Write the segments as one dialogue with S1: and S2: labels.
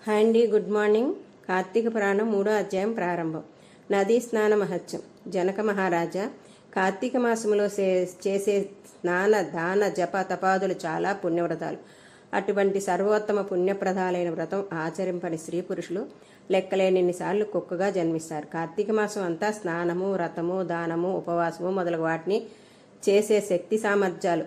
S1: Hi అండి, good morning. Karthika పురాణం 3వ అధ్యాయం ప్రారంభం. నదీ స్నాన మహత్యం. జనక మహారాజా, కార్తీక మాసంలో చేసే స్నాన దాన జప తపాదులు చాలా పుణ్యవ్రతాలు. అటువంటి సర్వోత్తమ పుణ్యప్రదాలైన వ్రతం ఆచరింపని స్త్రీ పురుషులు లెక్కలేనిసార్లు కుక్కగా జన్మిస్తారు. కార్తీక మాసం అంతా స్నానము, వ్రతము, దానము, ఉపవాసము మొదలగు వాటిని చేసే శక్తి సామర్థ్యాలు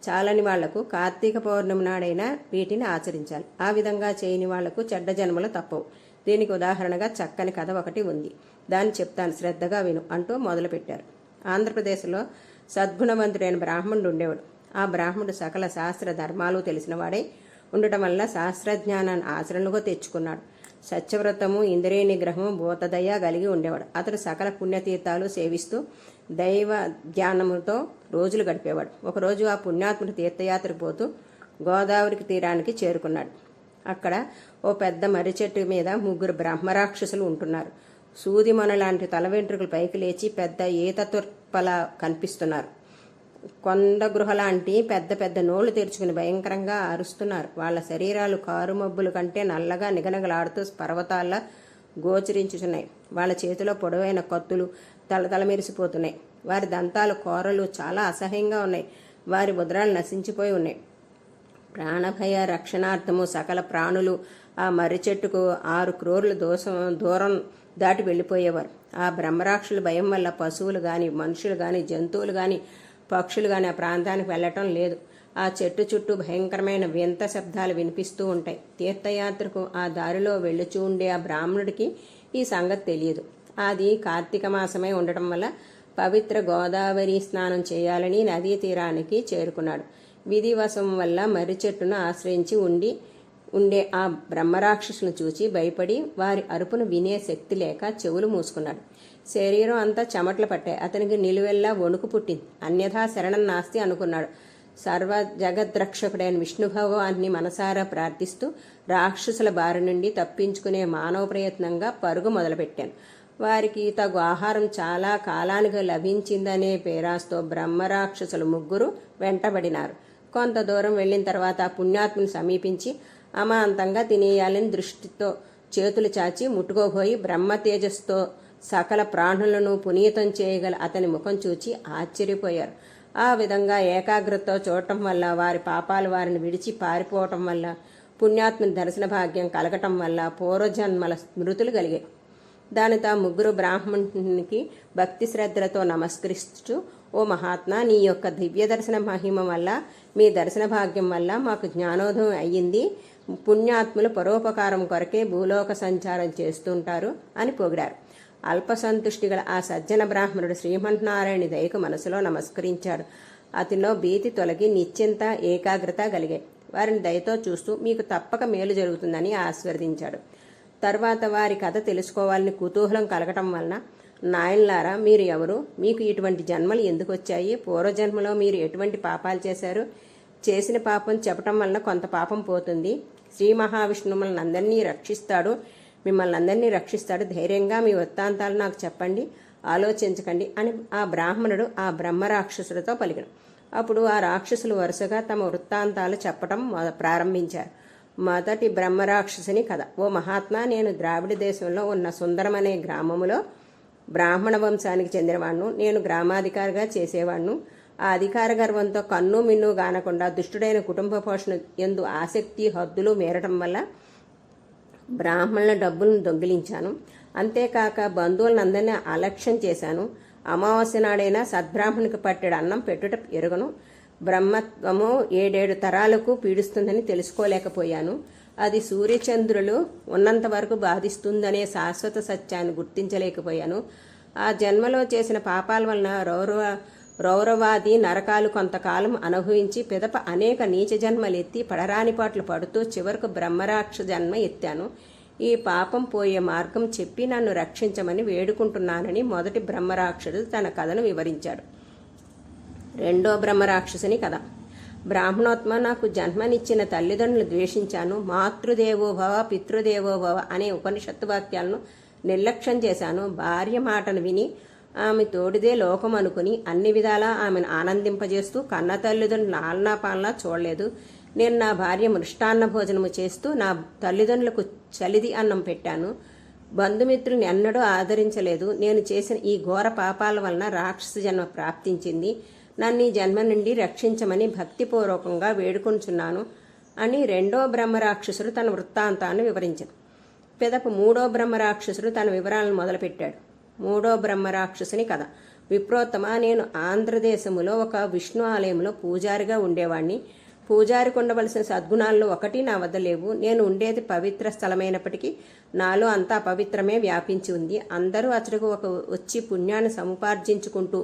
S1: చాలని వాళ్లకు కార్తీక పౌర్ణమి నాడైనా వీటిని ఆచరించాలి. ఆ విధంగా చేయని వాళ్లకు చెడ్డ జన్మలు తప్పవు. దీనికి ఉదాహరణగా చక్కని కథ ఒకటి ఉంది. దాన్ని చెప్తాను, శ్రద్ధగా విను అంటూ మొదలుపెట్టారు. ఆంధ్రప్రదేశ్లో సద్గుణవంతుడైన బ్రాహ్మణుడు ఉండేవాడు. ఆ బ్రాహ్మణుడు సకల శాస్త్ర ధర్మాలు తెలిసినవాడై ఉండటం వల్ల శాస్త్రజ్ఞానాన్ని ఆచరణగా తెచ్చుకున్నాడు. సత్యవ్రతము, ఇంద్రియ నిగ్రహము, భూతదయ కలిగి ఉండేవాడు. అతడు సకల పుణ్యతీర్థాలు సేవిస్తూ దైవ ధ్యానముతో రోజులు గడిపేవాడు. ఒకరోజు ఆ పుణ్యాత్ముడు తీర్థయాత్రకు పోతూ గోదావరికి తీరానికి చేరుకున్నాడు. అక్కడ ఓ పెద్ద మర్రి చెట్టు మీద 3 బ్రహ్మరాక్షసులు ఉంటున్నారు. సూదిమొన లాంటి తల వెంట్రుకలు పైకి లేచి పెద్ద ఈత తుర్పలా కనిపిస్తున్నారు. కొండ గృహ లాంటి పెద్ద పెద్ద నోళ్లు తెరుచుకుని భయంకరంగా అరుస్తున్నారు. వాళ్ళ శరీరాలు కారు మబ్బుల కంటే నల్లగా నిగనగలాడుతూ పర్వతాల్లా గోచరించుచున్నాయి. వాళ్ళ చేతిలో పొడవైన కత్తులు తలతల మెరిసిపోతున్నాయి. వారి దంతాలు కోరలు చాలా అసహ్యంగా ఉన్నాయి. వారి ముద్రాలు నశించిపోయి ఉన్నాయి. ప్రాణభయ రక్షణార్థము సకల ప్రాణులు ఆ మర్రి చెట్టుకు 6 క్రోర్ల దూరం దాటి వెళ్ళిపోయేవారు. ఆ బ్రహ్మరాక్షుల భయం వల్ల పశువులు గాని, మనుషులు గాని, జంతువులు గాని, పక్షులు గాని ఆ ప్రాంతానికి వెళ్ళటం లేదు. ఆ చెట్టు చుట్టూ భయంకరమైన వింత శబ్దాలు వినిపిస్తూ ఉంటాయి. తీర్థయాత్రకు ఆ దారిలో వెళ్ళుచూ ఉండే ఆ బ్రాహ్మణుడికి ఈ సంగతి తెలియదు. అది కార్తీక మాసమై ఉండటం వల్ల పవిత్ర గోదావరి స్నానం చేయాలని నదీ తీరానికి చేరుకున్నాడు. విధివశం వల్ల మర్రి చెట్టును ఆశ్రయించి ఉండే ఆ బ్రహ్మరాక్షసులను చూచి భయపడి వారి అరుపును వినే శక్తి లేక చెవులు మూసుకున్నాడు. శరీరం అంతా చెమటలు పట్టాయి. అతనికి నిలువెల్లా వణుకు పుట్టింది. అన్యథా శరణం నాస్తి అనుకున్నాడు. సర్వ జగద్రక్షకుడైన విష్ణు భగవాన్ని మనసారా ప్రార్థిస్తూ రాక్షసుల బారి నుండి తప్పించుకునే మానవ ప్రయత్నంగా పరుగు మొదలుపెట్టాను. వారికి తగు ఆహారం చాలా కాలానికి లభించిందనే పేరాస్తో బ్రహ్మరాక్షసులు 3 వెంటబడినారు. కొంత దూరం వెళ్లిన తర్వాత పుణ్యాత్ముని సమీపించి అమాంతంగా తినేయాలని దృష్టితో చేతులు చాచి ముట్టుకోబోయి బ్రహ్మ తేజస్తో సకల ప్రాణులను పునీతం చేయగల అతని ముఖం చూచి ఆశ్చర్యపోయారు. ఆ విధంగా ఏకాగ్రతతో చూడటం వల్ల వారి పాపాలు వారిని విడిచి పారిపోవటం వల్ల పుణ్యాత్ముని దర్శన భాగ్యం కలగటం వల్ల పూర్వజన్మల స్మృతులు కలిగాయి. దానితో 3 బ్రాహ్మణునికి భక్తి శ్రద్ధలతో నమస్కరిస్తూ, ఓ మహాత్మా, నీ యొక్క దివ్య దర్శన మహిమ వల్ల, మీ దర్శన భాగ్యం వల్ల మాకు జ్ఞానోదయం అయ్యింది. పుణ్యాత్ములు పరోపకారం కొరకే భూలోక సంచారం చేస్తుంటారు అని పొగిడారు. అల్పసంతుష్టి గల ఆ సజ్జన బ్రాహ్మణుడు శ్రీమన్నారాయణ దయకు మనసులో నమస్కరించాడు. అతనిలో భీతి తొలగి నిశ్చింత ఏకాగ్రత కలిగాయి. వారిని దయతో చూస్తూ మీకు తప్పక మేలు జరుగుతుందని ఆశీర్వదించాడు. తర్వాత వారి కథ తెలుసుకోవాలని కుతూహలం కలగటం వలన, నాయనలారా, మీరు ఎవరు? మీకు ఇటువంటి జన్మలు ఎందుకు వచ్చాయి? పూర్వజన్మలో మీరు ఎటువంటి పాపాలు చేశారు? చేసిన పాపం చెప్పటం వలన కొంత పాపం పోతుంది. శ్రీ మహావిష్ణువు మిమ్మల్ని అందరినీ రక్షిస్తాడు. ధైర్యంగా మీ వృత్తాంతాలు నాకు చెప్పండి, ఆలోచించకండి అని ఆ బ్రాహ్మణుడు ఆ బ్రహ్మరాక్షసులతో పలికిన. అప్పుడు ఆ రాక్షసులు వరుసగా తమ వృత్తాంతాలు చెప్పటం ప్రారంభించారు. మొదటి బ్రహ్మరాక్షసుని కథ. ఓ మహాత్మా, నేను ద్రావిడ దేశంలో ఉన్న సుందరం అనే గ్రామములో బ్రాహ్మణ వంశానికి చెందినవాణ్ణు. నేను గ్రామాధికారిగా చేసేవాణ్ణు. ఆ అధికార గర్వంతో కన్ను మిన్ను గానకుండా దుష్టుడైన కుటుంబ పోషణ యందు ఆసక్తి హద్దులు మేరటం వల్ల బ్రాహ్మణుల డబ్బులను దొంగిలించాను. అంతేకాక బంధువులందరినీ అలక్ష్యం చేశాను. అమావాస్య నాడైనా సద్బ్రాహ్మణునికి పట్టెడు అన్నం పెట్టుట ఎరుగను. బ్రహ్మత్వము 7 తరాలకు పీడిస్తుందని తెలుసుకోలేకపోయాను. అది సూర్యచంద్రులు ఉన్నంత వరకు బాధిస్తుందనే శాశ్వత సత్యాన్ని గుర్తించలేకపోయాను. ఆ జన్మలో చేసిన పాపాల వలన రౌరవాది నరకాలు కొంతకాలం అనుభవించి పిదప అనేక నీచ జన్మలెత్తి పడరాని పాటలు పడుతూ చివరకు బ్రహ్మరాక్ష జన్మ ఎత్తాను. ఈ పాపం పోయే మార్గం చెప్పి నన్ను రక్షించమని వేడుకుంటున్నానని మొదటి బ్రహ్మరాక్షసుడు తన కథను వివరించాడు. రెండో బ్రహ్మరాక్షసుని కథ. బ్రాహ్మణోత్మ, నాకు జన్మనిచ్చిన తల్లిదండ్రులు ద్వేషించాను. మాతృదేవోభవ పితృదేవోభవ అనే ఉపనిషత్తు వాక్యాలను నిర్లక్ష్యం చేశాను. భార్య మాటను విని ఆమె తోడిదే లోకం అనుకుని అన్ని విధాలా ఆమెను ఆనందింపజేస్తూ కన్న తల్లిదండ్రులు ఆలనా పాలనా చూడలేదు. నేను నా భార్య మృష్టాన్న భోజనము చేస్తూ నా తల్లిదండ్రులకు చలిది అన్నం పెట్టాను. బంధుమిత్రుల్ని ఎన్నడూ ఆదరించలేదు. నేను చేసిన ఈ ఘోర పాపాల వలన రాక్షస జన్మ ప్రాప్తించింది. నన్ను ఈ జన్మ నుండి రక్షించమని భక్తిపూర్వకంగా వేడుకొంచున్నాను అని రెండో బ్రహ్మరాక్షసుడు తన వృత్తాంతాన్ని వివరించాడు. పిదప మూడో బ్రహ్మరాక్షసుడు తన వివరాలను మొదలుపెట్టాడు. మూడో బ్రహ్మరాక్షసుని కథ. విప్రోత్తమ, నేను ఆంధ్రదేశములో ఒక విష్ణు ఆలయంలో పూజారిగా ఉండేవాణ్ణి. పూజారికి ఉండవలసిన సద్గుణాల్లో ఒకటి నా వద్ద లేవు. నేను ఉండేది పవిత్ర స్థలమైనప్పటికీ నాలో అంతా పవిత్రమే వ్యాపించి ఉంది. అందరూ అతడికి వచ్చి పుణ్యాన్ని సముపార్జించుకుంటూ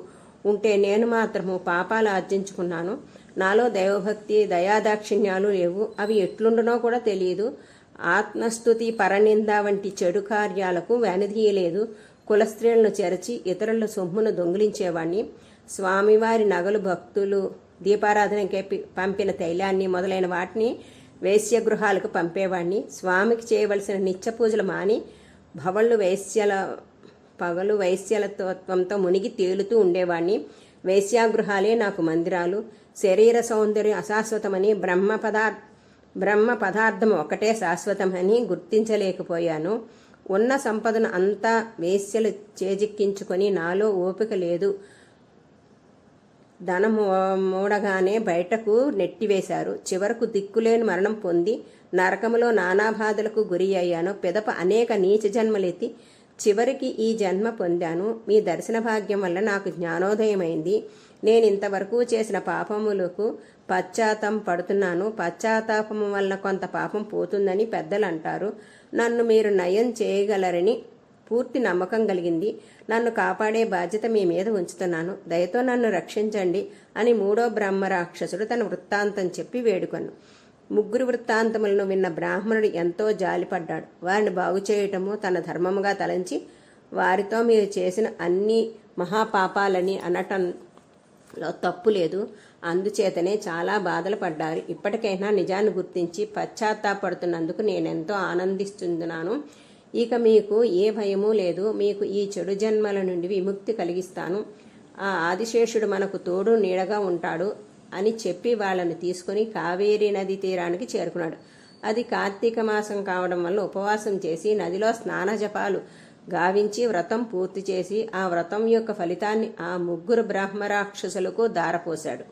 S1: ఉంటే నేను మాత్రము పాపాలు ఆర్జించుకున్నాను. నాలో దైవభక్తి దయాదాక్షిణ్యాలు లేవు. అవి ఎట్లుండనో కూడా తెలియదు. ఆత్మస్తుతి పరనింద వంటి చెడు కార్యాలకు వెనదీయలేదు. కులస్త్రీలను చెరచి ఇతరుల సొమ్మును దొంగిలించేవాణ్ణి. స్వామివారి నగలు భక్తులు దీపారాధనకే పంపిన తైలాన్ని మొదలైన వాటిని వేశ్యగృహాలకు పంపేవాణ్ణి. స్వామికి చేయవలసిన నిత్య పూజలు మాని పగలు వైశ్యలత్వంతో మునిగి తేలుతూ ఉండేవాణ్ణి. వేశ్యాగృహాలే నాకు మందిరాలు. శరీర సౌందర్యం అశాశ్వతమని బ్రహ్మ పదార్థం ఒకటే శాశ్వతమని గుర్తించలేకపోయాను. ఉన్న సంపదను అంతా వేశ్యలు చేజిక్కించుకొని నాలో ఓపిక లేదు. ధనం మూడగానే బయటకు నెట్టివేశారు. చివరకు దిక్కులేని మరణం పొంది నరకములో నానా బాధలకు గురి అయ్యాను. పిదప అనేక నీచ జన్మలెత్తి చివరికి ఈ జన్మ పొందాను. మీ దర్శన భాగ్యం వల్ల నాకు జ్ఞానోదయమైంది. నేను ఇంతవరకు చేసిన పాపములకు పశ్చాత్తాపం పడుతున్నాను. పశ్చాత్తాపము వల్ల కొంత పాపం పోతుందని పెద్దలు అంటారు. నన్ను మీరు నయం చేయగలరని పూర్తి నమ్మకం కలిగింది. నన్ను కాపాడే బాధ్యత మీ మీద ఉంచుతున్నాను. దయతో నన్ను రక్షించండి అని మూడో బ్రహ్మరాక్షసుడు తన వృత్తాంతం చెప్పి వేడుకొను. ముగ్గురు వృత్తాంతములను విన్న బ్రాహ్మణుడు ఎంతో జాలిపడ్డాడు. వారిని బాగు చేయటము తన ధర్మముగా తలంచి వారితో మీరు చేసిన అన్ని మహాపాపాలని అనటంలో తప్పు లేదు. అందుచేతనే చాలా బాధలు పడ్డారు. ఇప్పటికైనా నిజాన్ని గుర్తించి పశ్చాత్తాపడుతున్నందుకు నేనెంతో ఆనందిస్తున్నాను. ఇక మీకు ఏ భయమూ లేదు. మీకు ఈ చెడు జన్మల నుండి విముక్తి కలిగిస్తాను. ఆ ఆదిశేషుడు మనకు తోడు నీడగా ఉంటాడు అని చెప్పి వాళ్ళని తీసుకుని కావేరీ నది తీరానికి చేరుకున్నాడు. అది కార్తీక మాసం కావడం వల్ల ఉపవాసం చేసి నదిలో స్నాన జపాలు గావించి వ్రతం పూర్తి చేసి ఆ వ్రతం యొక్క ఫలితాన్ని ఆ ముగ్గురు బ్రహ్మరాక్షసులకు దారపోశాడు.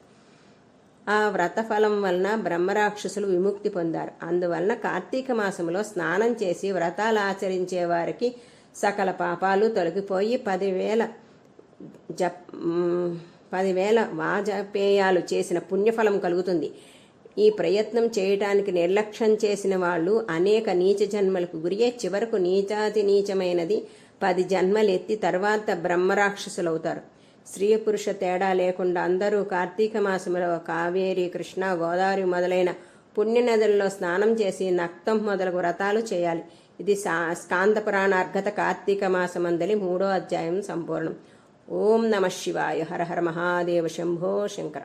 S1: ఆ వ్రత ఫలం వలన బ్రహ్మరాక్షసులు విముక్తి పొందారు. అందువలన కార్తీక మాసంలో స్నానం చేసి వ్రతాలు ఆచరించే వారికి సకల పాపాలు తొలగిపోయి 10,000 వాజపేయాలు చేసిన పుణ్యఫలం కలుగుతుంది. ఈ ప్రయత్నం చేయటానికి నిర్లక్ష్యం చేసిన వాళ్ళు అనేక నీచ జన్మలకు గురియే చివరకు నీచాతి నీచమైనది 10 జన్మలెత్తి తర్వాత బ్రహ్మరాక్షసులవుతారు. స్త్రీ పురుష తేడా లేకుండా అందరూ కార్తీక మాసంలో కావేరి, కృష్ణ, గోదావరి మొదలైన పుణ్యనదుల్లో స్నానం చేసి నక్తం మొదలగు వ్రతాలు చేయాలి. ఇది స్కాంద పురాణార్ఘత కార్తీక మాసమందలి 3వ అధ్యాయం సంపూర్ణం. ఓం నమః శివాయ. హర హర మహాదేవ. శంభో శంకర.